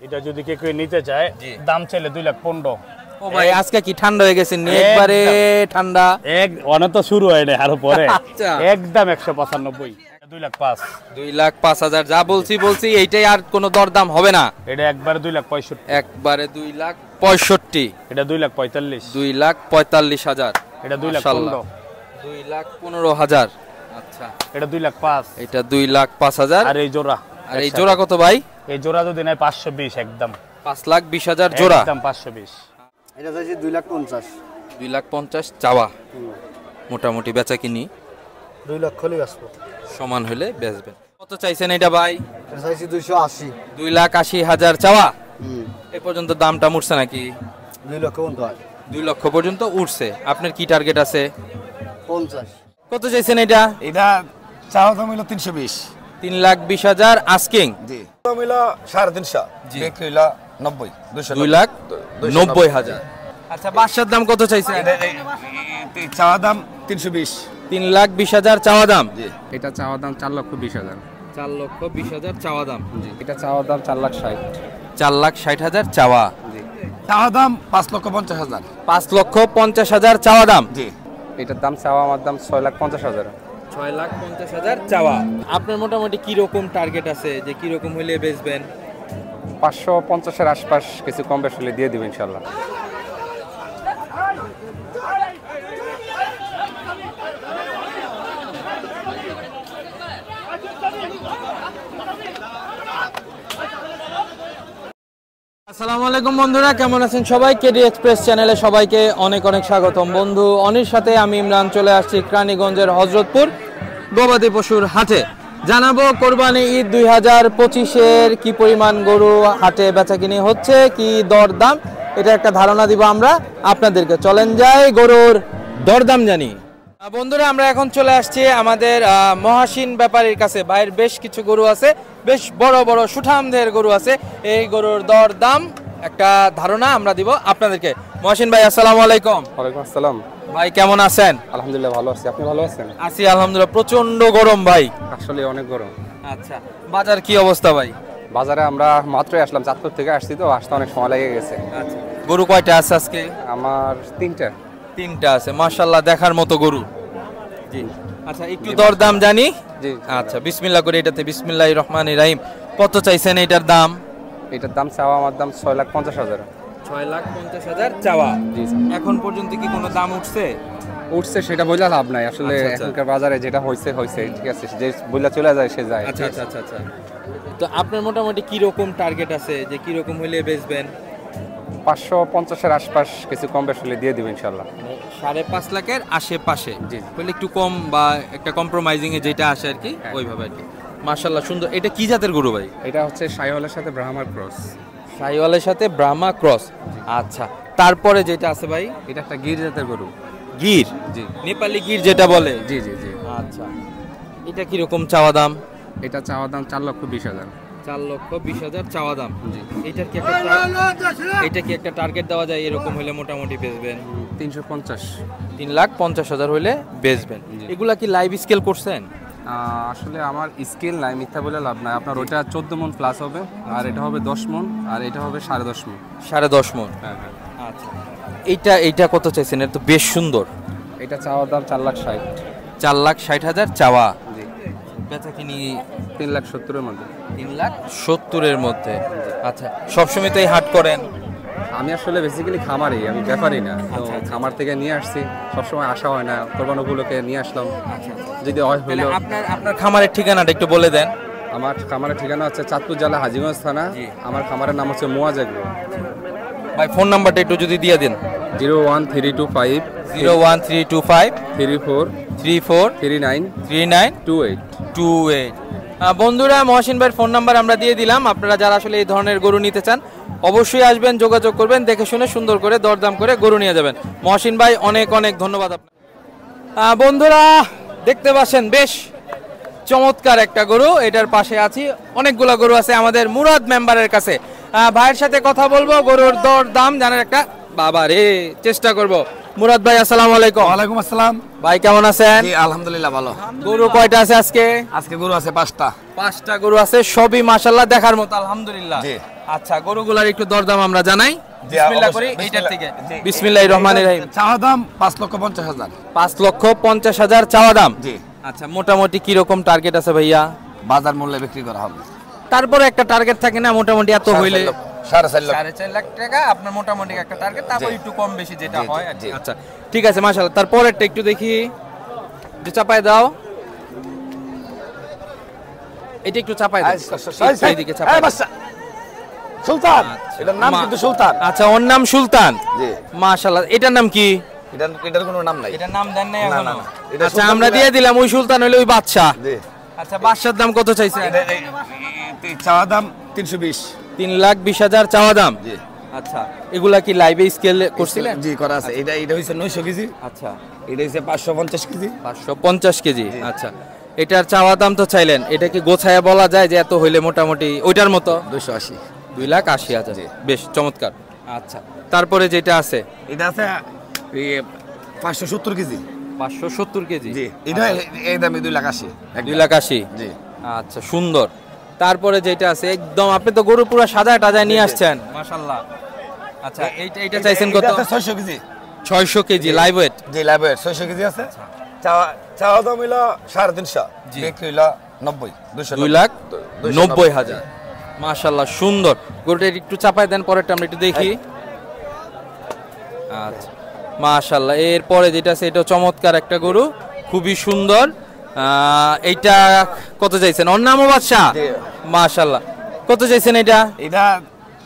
এটা যদি কেউ নিতে চায় দাম চাইলে 2,15,000। ও ভাই আজকে কি ঠান্ডা হয়ে গেছে নি একবারে ঠান্ডা অনেক তো শুরু হয় না আরো পরে একদম 195 2,05,000 2,05,000 যা বলছি এইটাই আর কোনো দরদাম হবে না এটা একবারে 2,65,000 একবারে 2,65,000 এটা 2,45,000 2,45,000 এটা 2,15,000 2,15,000 আচ্ছা এটা 2,05,000 এটা 2,05,000 আর এই জোড়া কত ভাই এই জোড়া যদি নেয় 520 একদম 5,20,000 জোড়া একদম 520 এটা চাইছি 2,50,000 2,50,000 চাওয়া মোটামুটি বেচা কিনি 2 লক্ষ হলে আসবো সমান হলে বেচবেন কত চাইছেন এটা ভাই এটা চাইছি 280 2,80,000 চাওয়া এই পর্যন্ত দামটা উঠছে নাকি 2 লক্ষ পর্যন্ত হয় 2 লক্ষ পর্যন্ত উঠছে আপনার কি টার্গেট আছে 50 কত চাইছেন এটা এটা চাওয়া দাম হলো 320 3,20,000 আস্কিং জি দাম হলো 350 বিক্রি হলো 90 2,90,000 আচ্ছা বাদশার দাম কত চাইছেন চাওয়া দাম 320 3,20,000 চাওয়া দাম জি এটা চাওয়া দাম 4,20,000 4,20,000 চাওয়া দাম জি এটা চাওয়া দাম 4,60,000 4,60,000 চাওয়া জি চাওয়া দাম 5,50,000 5,50,000 চাওয়া দাম জি এটার দাম চাওয়া আমার দাম 6,50,000 6,50,000 চাওয়া আপনার মোটামুটি কি রকম টার্গেট আছে যে কি রকম হইলে বেচবেন 550 এর আশপাশ কিছু কম বেশি হলে দিয়ে দিব ইনশাআল্লাহ আসসালামু আলাইকুম বন্ধুরা কেমন আছেন সবাই কেডি এক্সপ্রেস চ্যানেলে সবাইকে অনেক অনেক স্বাগতম বন্ধু অনির সাথে আমি ইমরান চলে আসছি কেরানীগঞ্জের হযরতপুর গবাদি পশুর হাটে জানাবো কোরবানি ঈদ 2025-এর কি পরিমাণ গরু হাটে বেচাকিনি হচ্ছে কি দরদাম এটা একটা ধারণা দিব আমরা আপনাদেরকে চলেন যাই গরুর দরদাম জানি বন্ধুরা আমরা এখন চলে আসছি আমাদের মহাসিন ব্যাপারীর কাছে বাইরের বেশ কিছু গরু আছে বেশ বড় বড় সুঠামদের গরু আছে এই গরুর দরদাম একটা ধারণা আমরা দিব আপনাদেরকে মহাসিন ভাই আসসালামু আলাইকুম ওয়ালাইকুম আসসালাম ভাই কেমন আছেন আলহামদুলিল্লাহ ভালো আছি আপনি ভালো আছেন আছি আলহামদুলিল্লাহ প্রচন্ড গরম ভাই আসলে অনেক গরম আচ্ছা বাজার কি অবস্থা ভাই বাজারে আমরা মাত্রই আসলাম চাঁদপুর থেকে আসছি তো আসতে অনেক সময় লেগে গেছে আচ্ছা গরু কয়টা আছে আজকে আমার তিনটা আছে মাশাআল্লাহ দেখার মতো গরু জি আচ্ছা একটু দরদাম জানি জি আচ্ছা বিসমিল্লাহ করে এটাতে বিসমিল্লাহির রহমানির রহিম কত চাইছেন এটার দাম চাওয়া আমার দাম 6,50,000 6,50,000 চাওয়া জি এখন পর্যন্ত কি কোনো দাম উঠছে সেটা বলে লাভ নাই আসলে এখনকার বাজারে যেটা হইছে ঠিক আছে যে বইলা চলে যায় সে যায় আচ্ছা তো আপনার মোটামুটি কি রকম টার্গেট আছে যে কি রকম হইলে বেচবেন 550 এর আশপাশ কিছু কম বেশি হলে দিয়ে দিব ইনশাআল্লাহ 5.5 লাখের আশেপাশে জি বলে একটু কম বা একটা কম্প্রোমাইজিং এ যেটা আসে আর কি ওইভাবে আর কি মাশাআল্লাহ সুন্দর এটা কি জাতের গরু ভাই এটা হচ্ছে শাহিওয়ালের সাথে ব্রাহ্মার ক্রস শাহিওয়ালের সাথে ব্রাহ্মা ক্রস আচ্ছা তারপরে যেটা আছে ভাই এটা একটা গির জাতের গরু গির জি নেপালি গির যেটা বলে জি আচ্ছা এটা কি রকম চাওয়া দাম এটা চাওয়া দাম 4,20,000 4,20,000 চাওয়া দাম জি এটা কি একটা টার্গেট দেওয়া যায় এরকম হলে মোটামুটি বেচবেন 350 হলে বেচবেন এগুলা কি লাইভ স্কেল করছেন আসলে আমার স্কেল নাই মিথ্যা বলে লাভ নাই আপনার ওটা 14 মণ প্লাস হবে আর এটা হবে 10 মণ আর এটা হবে 10.5 মণ 10.5 মণ হ্যাঁ আচ্ছা এইটা কত চাইছেন এটা তো বেশ সুন্দর এটা চাওয়া দাম 4,60,000 4,60,000 চাওয়া জি বেচা কিনি 3,70,000 এর মধ্যে 3,70,000 এর মধ্যে আচ্ছা সবসময় তো এই হাট করেন আমি আসলে বেসিক্যালি খামারি আমি ব্যাপারই না তো খামার থেকে নিয়ে আসছি সবসময় আসা হয় না কোরবানি উপলক্ষে নিয়ে আসলাম যদি হইলো আপনার খামারের ঠিকানাটা একটু বলে দেন আমার খামারের ঠিকানা হচ্ছে চাঁদপুর জেলা হাজীগঞ্জ থানা আমার খামারের নাম হচ্ছে মুয়াজ এগ্রো ভাই ফোন নাম্বারটা একটু যদি দিয়ে দেন 01325 34 39 28 বন্ধুরা মহসিন ভাইয়ের ফোন নাম্বার আমরা দিয়ে দিলাম আপনারা যারা আসলে এই ধরনের গরু নিতে চান অবশ্যই আসবেন যোগাযোগ করবেন দেখে শুনে সুন্দর করে দরদাম করে গরু নিয়ে যাবেন মহসিন ভাই অনেক অনেক ধন্যবাদ আপনার বন্ধুরা দেখতে পাচ্ছেন বেশ চমৎকার একটা গরু এটার পাশে আছি অনেকগুলো গরু আছে আমাদের মুরাদ মেম্বারের কাছে ভাইয়ের সাথে কথা বলবো গরুর দরদাম জানার একটা বাবা রে চেষ্টা করব মুরাদ ভাই আসসালামু আলাইকুম ওয়ালাইকুম আসসালাম ভাই কেমন আছেন জি আলহামদুলিল্লাহ ভালো গরু কয়টা আছে আজকে গরু আছে 5টা গরু আছে সবই মাশাআল্লাহ দেখার মতো আলহামদুলিল্লাহ জি আচ্ছা, গরুগুলার একটু দরদাম আমরা জানাই। জি, বিসমিল্লাহ করি অবশ্যই। এইটার থেকে। জি। বিসমিল্লাহির রহমানির রহিম। চাওয়া দাম 5,50,000। 5,50,000 চাওয়া দাম। জি। আচ্ছা, মোটামুটি কি রকম টার্গেট আছে ভাইয়া? বাজার মূল্যে বিক্রি করা হবে। তারপরে একটা টার্গেট থাকে না মোটামুটি এত হইলে? 4.5 লক্ষ। 4.5 লাখ টাকা আপনার মোটামুটি একটা টার্গেট, তারপর একটু কম বেশি যেটা জি, হয় জি, আর কি। জি। আচ্ছা ঠিক আছে, মাশাআল্লাহ। তারপরেরটা একটু দেখি, একটু চাপায় দাও, এটা একটু চাপায় দাও, এইদিকে চাপায় দাও। সুলতান, এটার নাম কিন্তু সুলতান। আচ্ছা, ওর নাম সুলতান। জি। মাশাআল্লাহ। এটার নাম কি? এটার কোনো নাম নাই। এটার নাম দেন নাই না, এখনো? না, না। এটা আচ্ছা, সুলতান আমরা বলে- দিয়ে দিলাম, ওই সুলতান হলো ওই বাদশা। জি। আচ্ছা, বাদশার দাম কত চাইছেন? চাওয়া দাম 320। 3,20,000 চাওয়া দাম। জি। আচ্ছা, এগুলা কি লাইভে স্কেল করছিলেন? জি, করা আছে। এটা হইছে 900 কেজি, আচ্ছা, এটা হইছে 550 কেজি। 550 কেজি। আচ্ছা, এটার চাওয়া দাম তো চাইলেন, এটা কি গোছায়া বলা যায় যে এত হইলে মোটামুটি ওইটার মতো? 280। 2,80,000। জি। বেশ চমৎকার। আচ্ছা, তারপরে যেটা আছে এটা আছে 570 কেজি। 570 কেজি। জি। এটা এই দামে 280,000। 2,80,000। জি। আচ্ছা, সুন্দর। তারপরে যেটা আছে একদম, আপনি তো গরু পুরো সাদা টাজায় নিয়ে আসছেন, মাশাআল্লাহ। আচ্ছা, এইটা চাইছেন কত? এটা আছে 600 কেজি। 600 kg live weight. জি, লাইভ 600 কেজি আছে। চাওয়া দাম হইলো 350, বিক্রি হইলো 90। 2,90,000। মাশাআল্লাহ, সুন্দর। গরুটা একটু চাপায় দেন, পরেরটা আমরা একটু দেখি। আচ্ছা, মাশাআল্লাহ। এরপরে যেটা আছে এটা চমৎকার একটা গরু, খুবই সুন্দর। এইটা কত চাইছেন? ওর নামও বাদশা। জি। মাশাআল্লাহ। কত চাইছেন এটা? এটা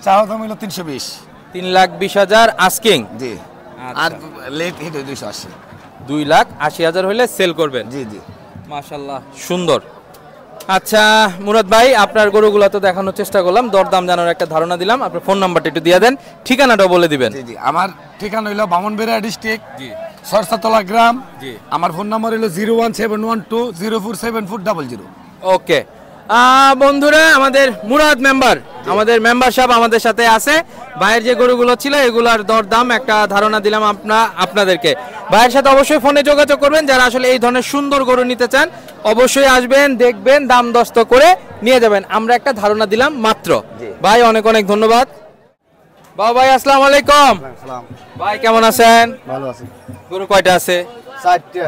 চাওয়া দাম হইলো 320। 3,20,000 আস্কিং। জি। আচ্ছা। আর লেট হিট 280। 2,80,000 হলে সেল করবেন। জি, জি। মাশাআল্লাহ, সুন্দর। আচ্ছা মুরাদ ভাই, আপনার গরুগুলো তো দেখানোর চেষ্টা করলাম, দরদাম জানার একটা ধারণা দিলাম। আপনার ফোন নাম্বারটা একটু দিয়ে দেন, ঠিকানাটাও বলে দিবেন। জি, জি। আমার ঠিকানা হইলো বামনবাড়িয়া ডিস্ট্রিক্ট, জি। সরসাতলা গ্রাম। জি। আমার ফোন নাম্বার হইলো 01712047400। ওকে বন্ধুরা, আমাদের মুরাদ মেম্বার, আমাদের মেম্বার সাহেব আমাদের সাথে আছে। ভাইয়ের যে গরুগুলো ছিল এগুলার দরদাম একটা ধারণা দিলাম আপনাদেরকে। ভাইয়ের সাথে অবশ্যই ফোনে যোগাযোগ করবেন, যারা আসলে এই ধরনের সুন্দর গরু নিতে চান অবশ্যই আসবেন, দেখবেন, দাম দস্ত করে নিয়ে যাবেন। আমরা একটা ধারণা দিলাম মাত্র। ভাই অনেক অনেক ধন্যবাদ। বাবা ভাই, আসসালামু আলাইকুম। সালাম। ভাই কেমন আছেন? ভালো আছি। গরু কয়টা আছে? 4টা।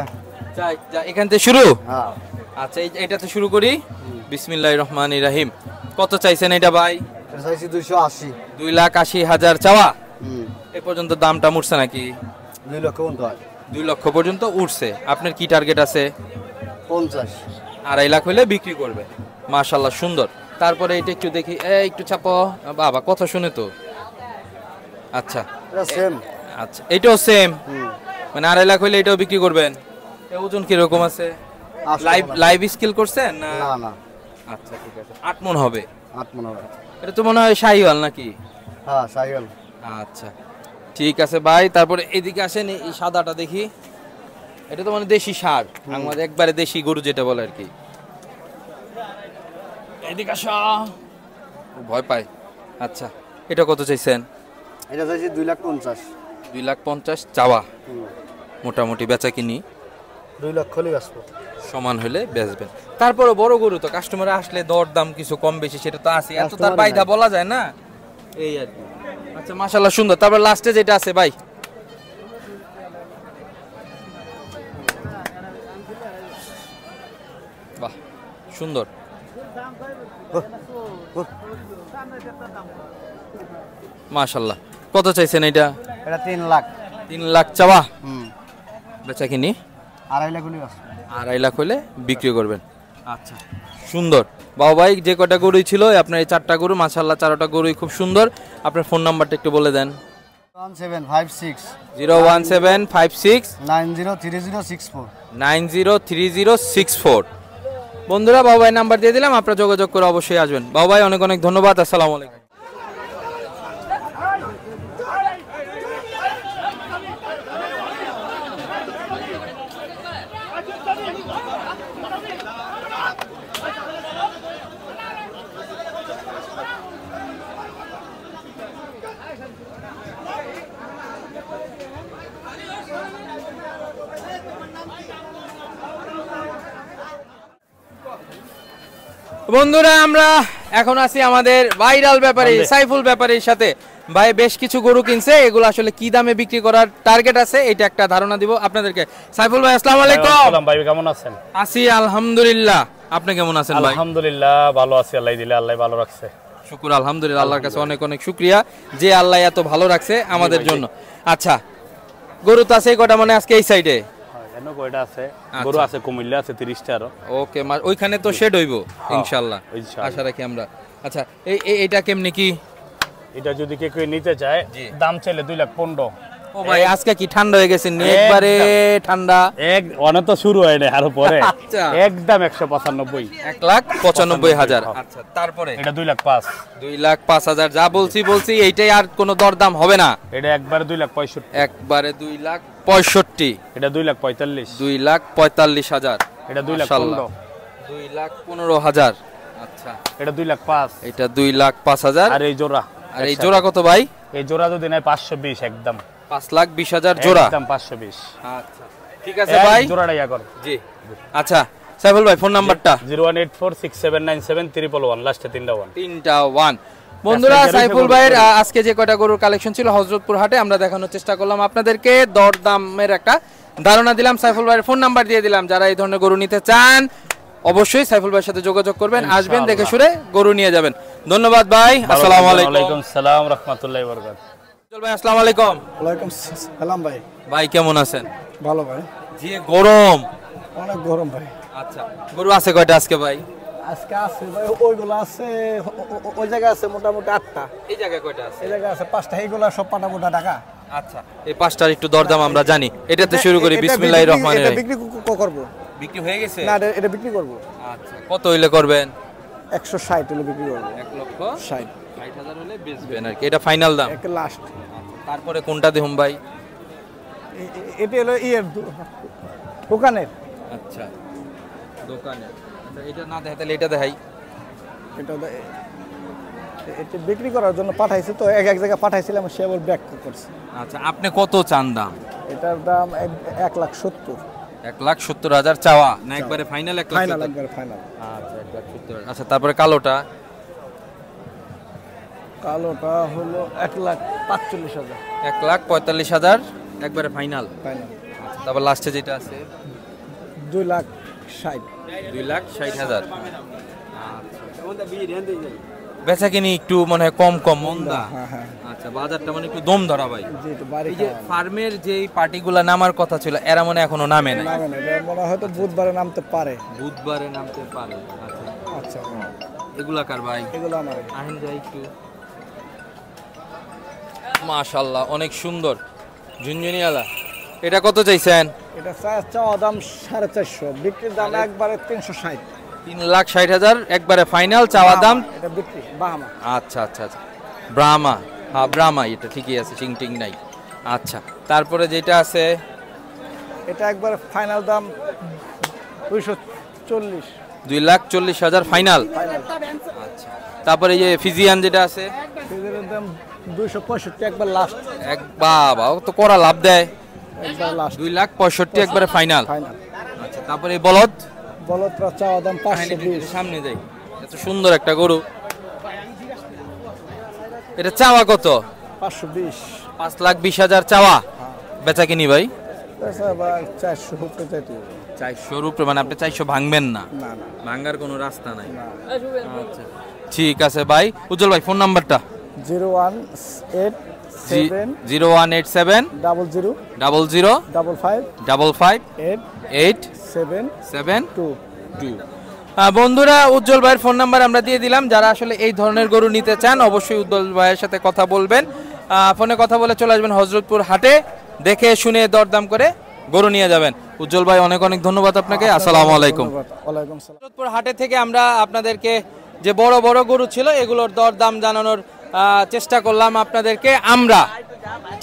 এখান থেকে শুরু? হ্যাঁ। আচ্ছা, এইটাতে শুরু করি। বিসমিল্লাহির রহমানির রহিম। কত চাইছেন এটা ভাই? এটা চাইছি 280। 2,80,000 চাওয়া। হুম। এ পর্যন্ত দামটা উঠছে নাকি? 2 লক্ষ পর্যন্ত হয়। 2 লক্ষ পর্যন্ত উঠছে। আপনার কি টার্গেট আছে? 50। 2.5 লাখ হলে বিক্রি করবে। মাশাআল্লাহ, সুন্দর। তারপরে এটা একটু দেখি, একটু চাপো বাবা, কথা শুনে তো। আচ্ছা এটা সেম। আচ্ছা, এটাও সেম, হুম। মানে 2.5 লাখ হলে এটাও বিক্রি করবেন। এ ওজন কিরকম আছে? লাইভ স্কেল করছেন না? না না। আচ্ছা ঠিক আছে, 8 মণ হবে। 8 মনে হয়। এটা তো মনে হয় শাহিওয়াল নাকি? হ্যাঁ, সাইকেল। আচ্ছা ঠিক আছে ভাই। তারপরে এদিকে আসেন, এই সাদাটা দেখি। এটা তো মানে দেশি ষাঁড়, আমাদের একবারে দেশি গরু যেটা বলে আর কি। এদিকে আসো, ও ভয় পায়। আচ্ছা, এটা কত চাইছেন? এটা চাইছি 2,50,000। 2,50,000 চাওয়া। হুম। মোটামুটি বেচা কিনি 2 লক্ষ হলেই আসবো। সমান হলে বেচবেন। তারপরে বড় গরু তো কাস্টমার আসলে দর দাম কিছু কম বেশি সেটা তো আছে, এত তার বাইদা বলা যায় না, এই আর কি। আচ্ছা মাশাআল্লাহ, সুন্দর। তারপর লাস্টে যেটা আছে ভাই, বাহ সুন্দর। মাশাআল্লাহ। কত চাইছেন এটা? এটা 3 লাখ। 3 লাখ চাওয়া। হুম। বেচা কিনি 2.5 লাখ হলেই আসবো। 2.5 লাখ হলে বিক্রি করবেন। আচ্ছা সুন্দর। বাবা ভাই, যে কটা গরুই ছিল আপনার এই 4টা গরু, মাশাআল্লাহ 4টা গরুই খুব সুন্দর। আপনার ফোন নাম্বারটা একটু বলে দেন। 1756 01756 903064। 903064। বন্ধুরা, বাবা ভাই নাম্বার দিয়ে দিলাম, আপনারা যোগাযোগ করে অবশ্যই আসবেন। বাবা ভাই অনেক অনেক ধন্যবাদ। আসসালামু আলাইকুম। বন্ধুরা, আমরা এখন আছি আমাদের ভাইরাল ব্যাপারী সাইফুল ব্যাপারীর সাথে। ভাই বেশ কিছু গরু কিনছে, এগুলো আসলে কি দামে বিক্রি করার টার্গেট আছে এটা একটা ধারণা দিব আপনাদেরকে। সাইফুল ভাই আসসালামু আলাইকুম। আসসালাম ভাই, কেমন আছেন? আছি আলহামদুলিল্লাহ, আপনি কেমন আছেন ভাই? আলহামদুলিল্লাহ ভালো আছি, আল্লাহ দিলে আল্লাহ ভালো রাখছে। শুকর আলহামদুলিল্লাহ, আল্লাহর কাছে অনেক অনেক শুকরিয়া যে আল্লাহ এত ভালো রাখছে আমাদের জন্য। আচ্ছা, গরু তো আছে কয়টা মানে আজকে এই সাইডে? কেন কয়টা আছে? গরু আছে কুমিল্লা আছে 30টা আরো। ওকে, ওইখানে তো শেড হইব ইনশাআল্লাহ, আশা রাখি আমরা। আচ্ছা, এইটা কেমনে কি? এটা যদি কেউ নিতে চায় দাম চাইলে 2,15,000। ও ভাই আজকে কি ঠান্ডা হয়ে গেছে? একবারে ঠান্ডা, অনেক তো শুরু হয় না আরো পরে। আচ্ছা, একদম 195, 1,95,000। আচ্ছা, তারপরে এটা 2,05,000, 2,05,000 যা বলছি এইটাই, আর কোনো দরদাম হবে না? এটা একবারে 2,65,000, একবারে 2,65,000। এটা 2,45,000, 2,45,000, এটা 2,15,000, 2,15,000। আচ্ছা, এটা 2,05,000, এটা 2,05,000। আর এই জোড়া, আর এই জোড়া কত ভাই? এই জোড়া যদি নেয় 520, একদম 5,20,000 জোড়া, একদম 520। আচ্ছা ঠিক আছে ভাই, জোড়াটা ইয়া করো। জি আচ্ছা, সাইফুল ভাই ফোন নাম্বারটা? 01846797311, লাস্টে 3টা 1। বন্ধুরা, সাইফুল ভাইয়ের আজকে যে কয়টা গরুর কালেকশন ছিল হযরতপুর হাটে আমরা দেখানোর চেষ্টা করলাম আপনাদেরকে, দরদামের একটা ধারণা দিলাম, সাইফুল ভাইয়ের ফোন নাম্বার দিয়ে দিলাম। যারা এই ধরনের গরু নিতে চান অবশ্যই সাইফুল ভাইয়ের সাথে যোগাযোগ করবেন, আসবেন, দেখে শুনে গরু নিয়ে যাবেন। ধন্যবাদ ভাই, আসসালামু আলাইকুম। ওয়ালাইকুম আসসালাম রাহমাতুল্লাহি ওয়া বারাকাতুহু। চল ভাই, আসসালামু আলাইকুম। ওয়ালাইকুম সালাম ভাই। ভাই কেমন আছেন? ভালো ভাই। জি গরম, অনেক গরম ভাই। আচ্ছা, গরু আছে কয়টা আজকে ভাই? আজকে আছে ভাই, ওইগুলো আছে, ওই জায়গায় আছে মোটামুটি 8টা। এই জায়গায় কয়টা আছে? এই জায়গায় আছে 5টা, এইগুলো সব পাটাপোটা টাকা। আচ্ছা, এই পাঁচটার একটু দরদাম আমরা জানি। এটাতে শুরু করি, বিসমিল্লাহির রহমানির এটা রহিম। বিক্রি করব। বিক্রি হয়ে গেছে? না, এটা বিক্রি করব। আচ্ছা, কত হইলে করবেন? 160 হলে বিক্রি করব। 1,60,000 হলে বেচবেন আর কি, এটা ফাইনাল দাম? একটা লাস্ট। তারপরে কোনটা দিহুম ভাই? এটা হলো দোকানের। আচ্ছা, দোকানে। আচ্ছা, এটা না দেখাই তাহলে এটা দেখাই। এটা বিক্রি করার জন্য পাঠাইছে তো, এক জায়গায় পাঠাইছিলাম, সে আবার ব্যাক করছে। আচ্ছা, আপনি কত চান দাম? এটার দাম 1,70,000। 1,70,000 চাওয়া না একবারে ফাইনাল? ফাইনাল, একবারে ফাইনাল। আচ্ছা, 1,70,000। আচ্ছা, তারপরে কালোটা? কালোটা হলো 1,45,000। 1,45,000 একবারে ফাইনাল? ফাইনাল। তারপর লাস্টে যেটা আছে 2,60,000। 2,60,000। বেচা কিনি একটু মনে হয় কম মন্দা। হ্যাঁ। আচ্ছা, বাজারটা মানে একটু দম ধরা ভাই। জি, একটু বাড়ি এই যে ফার্মের যে পার্টিগুলা নামার কথা ছিল এরা মনে এখনো নামে নাই। মনে হয় হয়তো বুধবারে নামতে পারে। বুধবারে নামতে পারে। আচ্ছা আচ্ছা, এগুলা কার ভাই? এগুলো আমার। আহেন যাই একটু। মাশাআল্লাহ, অনেক সুন্দর ঝুনঝুনিয়ালা। এটা কত চাইছেন? এটা চাওয়া দাম 450, বিক্রির দাম একবারে 360। 3,60,000 একবারে ফাইনাল চাওয়া দাম? এটা বিক্রি বাহামা। আচ্ছা, ব্রাহ্মা। হ্যাঁ, ব্রাহ্মা, এটা ঠিকই আছে, চিং নাই। আচ্ছা, তারপরে যেটা আছে এটা একবারে ফাইনাল দাম 240। 2,40,000 ফাইনাল। আচ্ছা, তারপরে এই যে ফিজিয়ান যেটা আছে এর দাম 265, একবার লাস্ট। এক বাবা, ও তো করা লাভ দেয়। একবার লাস্ট 2,65,000 একবারে ফাইনাল। ফাইনাল। আচ্ছা, তারপরে এই বলদ বলদরা চাওয়া দাম 520। সামনে যাই, এত সুন্দর একটা গরু, এটা চাওয়া কত? 520। 5,20,000 চাওয়া, বেচা কিনি ভাই? 400 উপরে চাইতে হবে। 400 উপরে, মানে আপনি 400 ভাঙবেন না? না, ভাঙার কোনো রাস্তা নাই। আচ্ছা, ঠিক আছে ভাই। উজ্জ্বল ভাই ফোন নাম্বারটা? 01887 0187 00 00 55 55 872। বন্ধুরা, উজ্জ্বল ভাইয়ের ফোন নাম্বার আমরা দিয়ে দিলাম। যারা আসলে এই ধরনের গরু নিতে চান অবশ্যই উজ্জ্বল ভাইয়ের সাথে কথা বলবেন, ফোনে কথা বলে চলে আসবেন হযরতপুর হাটে, দেখে শুনে দরদাম করে গরু নিয়ে যাবেন। উজ্জ্বল ভাই অনেক ধন্যবাদ আপনাকে। আসসালামু আলাইকুম। ওয়ালাইকুম আসসালাম। হযরতপুর হাটে থেকে আমরা আপনাদেরকে যে বড় বড় গরু ছিল এগুলোর দরদাম জানানোর চেষ্টা করলাম আপনাদেরকে আমরা।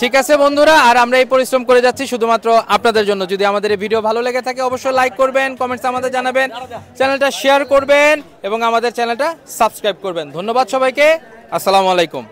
ঠিক আছে বন্ধুরা, আর আমরা এই পরিশ্রম করে যাচ্ছি শুধুমাত্র আপনাদের জন্য। যদি আমাদের এই ভিডিও ভালো লেগে থাকে অবশ্যই লাইক করবেন, কমেন্টস আমাদের জানাবেন, চ্যানেলটা শেয়ার করবেন এবং আমাদের চ্যানেলটা সাবস্ক্রাইব করবেন। ধন্যবাদ সবাইকে, আসসালামু আলাইকুম।